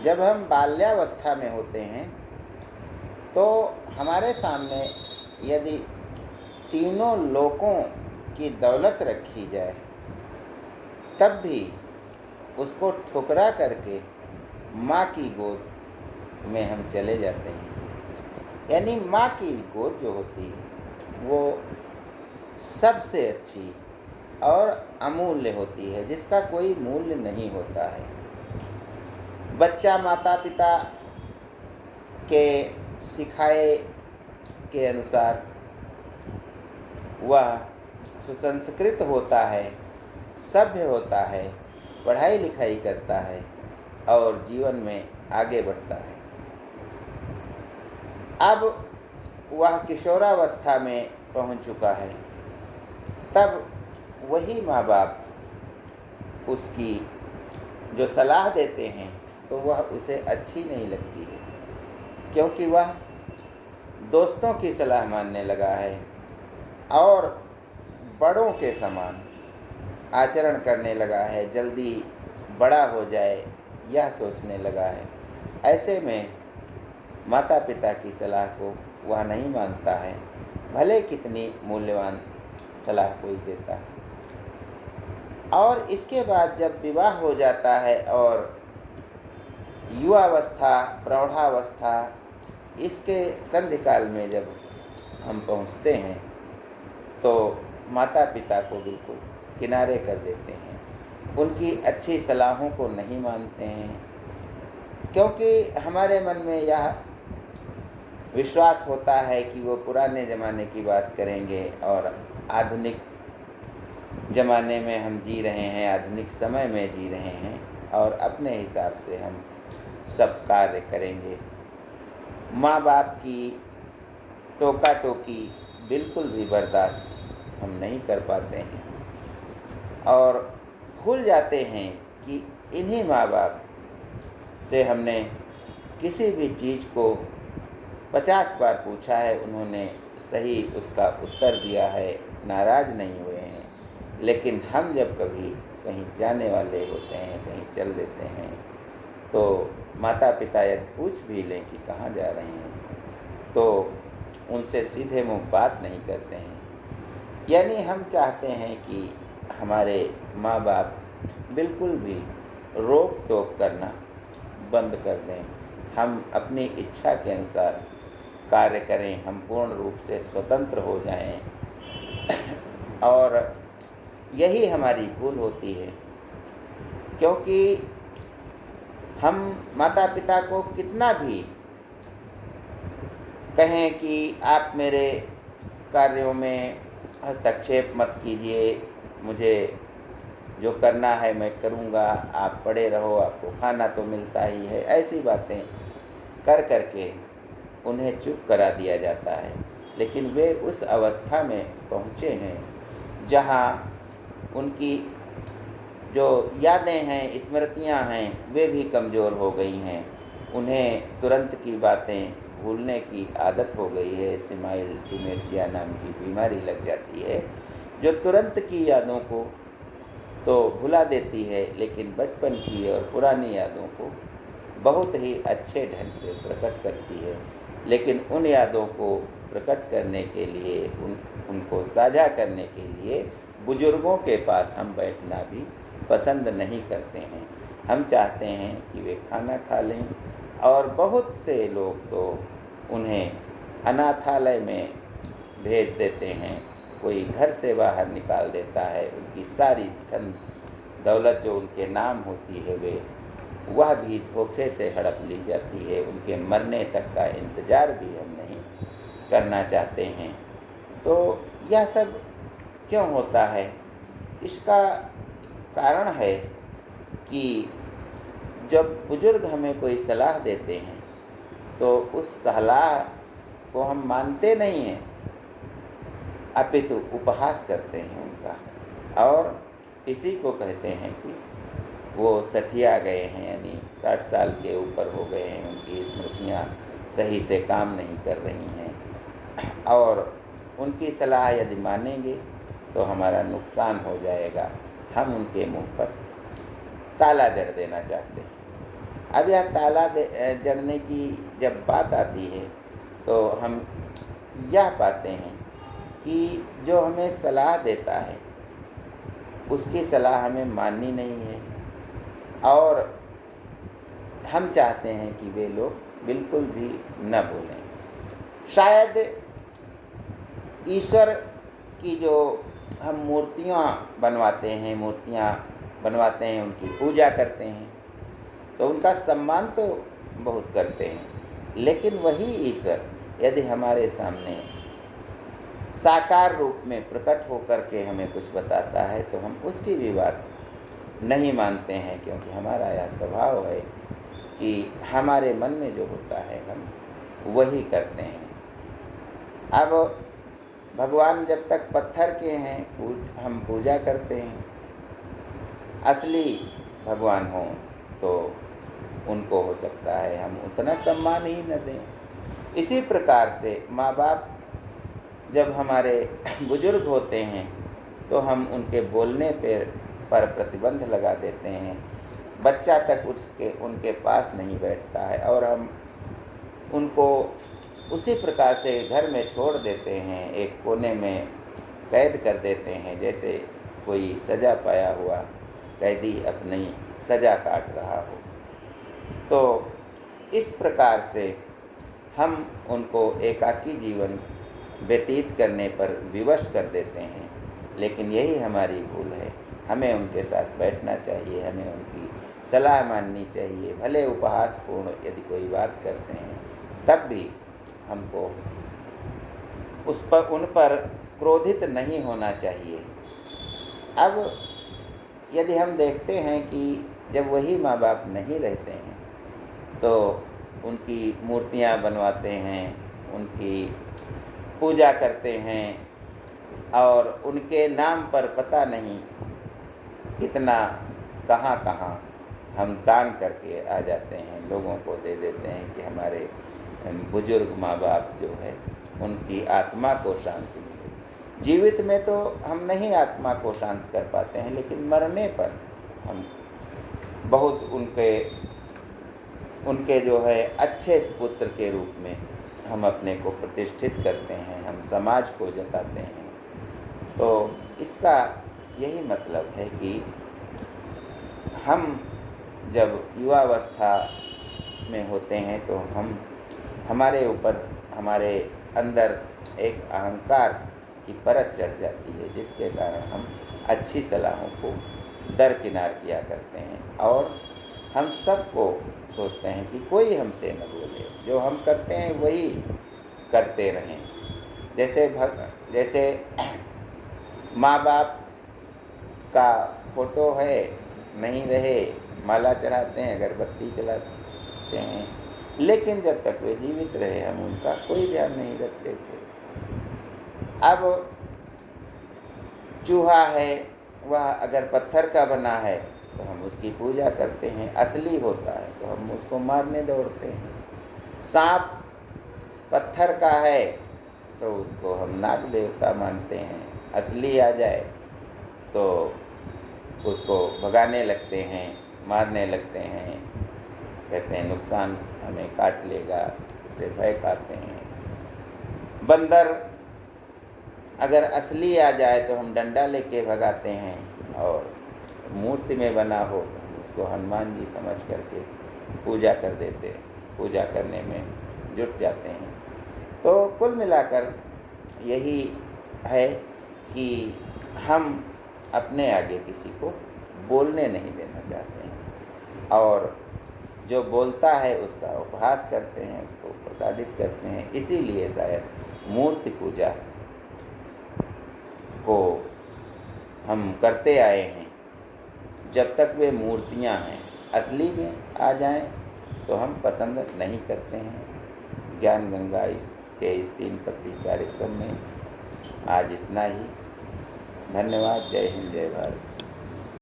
जब हम बाल्यावस्था में होते हैं तो हमारे सामने यदि तीनों लोकों की दौलत रखी जाए तब भी उसको ठुकरा करके माँ की गोद में हम चले जाते हैं। यानी माँ की गोद जो होती है वो सबसे अच्छी और अमूल्य होती है, जिसका कोई मूल्य नहीं होता है। बच्चा माता पिता के सिखाए के अनुसार वह सुसंस्कृत होता है, सभ्य होता है, पढ़ाई लिखाई करता है और जीवन में आगे बढ़ता है। अब वह किशोरावस्था में पहुंच चुका है, तब वही माँ बाप उसकी जो सलाह देते हैं तो वह उसे अच्छी नहीं लगती है, क्योंकि वह दोस्तों की सलाह मानने लगा है और बड़ों के समान आचरण करने लगा है, जल्दी बड़ा हो जाए यह सोचने लगा है। ऐसे में माता पिता की सलाह को वह नहीं मानता है, भले कितनी मूल्यवान सलाह कोई देता है। और इसके बाद जब विवाह हो जाता है और युवावस्था, प्रौढ़ावस्था, इसके संधिकाल में जब हम पहुँचते हैं तो माता पिता को बिल्कुल किनारे कर देते हैं, उनकी अच्छी सलाहों को नहीं मानते हैं, क्योंकि हमारे मन में यह विश्वास होता है कि वो पुराने ज़माने की बात करेंगे और आधुनिक ज़माने में हम जी रहे हैं, आधुनिक समय में जी रहे हैं और अपने हिसाब से हम सब कार्य करेंगे। माँ बाप की टोका टोकी बिल्कुल भी बर्दाश्त हम नहीं कर पाते हैं और भूल जाते हैं कि इन्हीं माँ बाप से हमने किसी भी चीज़ को 50 बार पूछा है, उन्होंने सही उसका उत्तर दिया है, नाराज़ नहीं हुए हैं। लेकिन हम जब कभी कहीं जाने वाले होते हैं, कहीं चल देते हैं, तो माता पिता यदि पूछ भी लें कि कहाँ जा रहे हैं तो उनसे सीधे मुँह बात नहीं करते हैं। यानी हम चाहते हैं कि हमारे माँ बाप बिल्कुल भी रोक टोक करना बंद कर दें, हम अपनी इच्छा के अनुसार कार्य करें, हम पूर्ण रूप से स्वतंत्र हो जाएं। और यही हमारी भूल होती है, क्योंकि हम माता पिता को कितना भी कहें कि आप मेरे कार्यों में हस्तक्षेप मत कीजिए, मुझे जो करना है मैं करूँगा, आप पड़े रहो, आपको खाना तो मिलता ही है, ऐसी बातें कर करके उन्हें चुप करा दिया जाता है। लेकिन वे उस अवस्था में पहुँचे हैं जहाँ उनकी जो यादें हैं, स्मृतियाँ हैं, वे भी कमज़ोर हो गई हैं। उन्हें तुरंत की बातें भूलने की आदत हो गई है, सेमाइल डिमेंशिया नाम की बीमारी लग जाती है, जो तुरंत की यादों को तो भुला देती है, लेकिन बचपन की और पुरानी यादों को बहुत ही अच्छे ढंग से प्रकट करती है। लेकिन उन यादों को प्रकट करने के लिए, उनको साझा करने के लिए बुजुर्गों के पास हम बैठना भी पसंद नहीं करते हैं। हम चाहते हैं कि वे खाना खा लें, और बहुत से लोग तो उन्हें अनाथालय में भेज देते हैं, कोई घर से बाहर निकाल देता है, उनकी सारी धन दौलत जो उनके नाम होती है वह भी धोखे से हड़प ली जाती है। उनके मरने तक का इंतज़ार भी हम नहीं करना चाहते हैं। तो यह सब क्यों होता है? इसका कारण है कि जब बुजुर्ग हमें कोई सलाह देते हैं तो उस सलाह को हम मानते नहीं हैं, अपितु उपहास करते हैं उनका, और इसी को कहते हैं कि वो सठिया गए हैं, यानी 60 साल के ऊपर हो गए हैं, उनकी स्मृतियाँ सही से काम नहीं कर रही हैं, और उनकी सलाह यदि मानेंगे तो हमारा नुकसान हो जाएगा। हम उनके मुंह पर ताला जड़ देना चाहते हैं। अब यह ताला जड़ने की जब बात आती है तो हम यह पाते हैं कि जो हमें सलाह देता है उसकी सलाह हमें माननी नहीं है, और हम चाहते हैं कि वे लोग बिल्कुल भी न बोलें। शायद ईश्वर की जो हम मूर्तियाँ बनवाते हैं उनकी पूजा करते हैं तो उनका सम्मान तो बहुत करते हैं, लेकिन वही ईश्वर यदि हमारे सामने साकार रूप में प्रकट होकर के हमें कुछ बताता है तो हम उसकी भी बात नहीं मानते हैं, क्योंकि हमारा यह स्वभाव है कि हमारे मन में जो होता है हम वही करते हैं। अब भगवान जब तक पत्थर के हैं हम पूजा करते हैं, असली भगवान हों तो उनको हो सकता है हम उतना सम्मान ही न दें। इसी प्रकार से माँ बाप जब हमारे बुजुर्ग होते हैं तो हम उनके बोलने पर प्रतिबंध लगा देते हैं, बच्चा तक उनके पास नहीं बैठता है और हम उनको उसी प्रकार से घर में छोड़ देते हैं, एक कोने में कैद कर देते हैं, जैसे कोई सज़ा पाया हुआ कैदी अपनी सज़ा काट रहा हो। तो इस प्रकार से हम उनको एकाकी जीवन व्यतीत करने पर विवश कर देते हैं, लेकिन यही हमारी भूल है। हमें उनके साथ बैठना चाहिए, हमें उनकी सलाह माननी चाहिए। भले उपहासपूर्ण यदि कोई बात करते हैं तब भी हमको उन पर क्रोधित नहीं होना चाहिए। अब यदि हम देखते हैं कि जब वही माँ बाप नहीं रहते हैं तो उनकी मूर्तियाँ बनवाते हैं, उनकी पूजा करते हैं और उनके नाम पर पता नहीं कितना कहाँ हम दान करके आ जाते हैं, लोगों को दे देते हैं कि हमारे बुजुर्ग माँ बाप जो है उनकी आत्मा को शांति मिले। जीवित में तो हम नहीं आत्मा को शांत कर पाते हैं, लेकिन मरने पर हम बहुत उनके जो है अच्छे पुत्र के रूप में हम अपने को प्रतिष्ठित करते हैं, हम समाज को जताते हैं। तो इसका यही मतलब है कि हम जब युवावस्था में होते हैं तो हमारे ऊपर हमारे अंदर एक अहंकार की परत चढ़ जाती है, जिसके कारण हम अच्छी सलाहों को दरकिनार किया करते हैं और हम सबको सोचते हैं कि कोई हमसे न बोले, जो हम करते हैं वही करते रहें। जैसे माँ बाप का फोटो है, नहीं रहे माला चढ़ाते हैं, अगरबत्ती चलाते हैं, लेकिन जब तक वे जीवित रहे हम उनका कोई ध्यान नहीं रखते थे। अब चूहा है, वह अगर पत्थर का बना है तो हम उसकी पूजा करते हैं, असली होता है तो हम उसको मारने दौड़ते हैं। सांप पत्थर का है तो उसको हम नाग देवता मानते हैं, असली आ जाए तो उसको भगाने लगते हैं, मारने लगते हैं, कहते हैं नुकसान हमें काट लेगा, इसे भय खाते हैं। बंदर अगर असली आ जाए तो हम डंडा लेके भगाते हैं, और मूर्ति में बना हो तो हम उसको हनुमान जी समझ करके पूजा कर देते, पूजा करने में जुट जाते हैं। तो कुल मिलाकर यही है कि हम अपने आगे किसी को बोलने नहीं देना चाहते हैं, और जो बोलता है उसका उपहास करते हैं, उसको प्रताड़ित करते हैं। इसीलिए शायद मूर्ति पूजा को हम करते आए हैं। जब तक वे मूर्तियां हैं, असली में आ जाएं तो हम पसंद नहीं करते हैं। ज्ञान गंगा के इस 3 पत्ती कार्यक्रम में आज इतना ही। धन्यवाद। जय हिंद, जय भारत।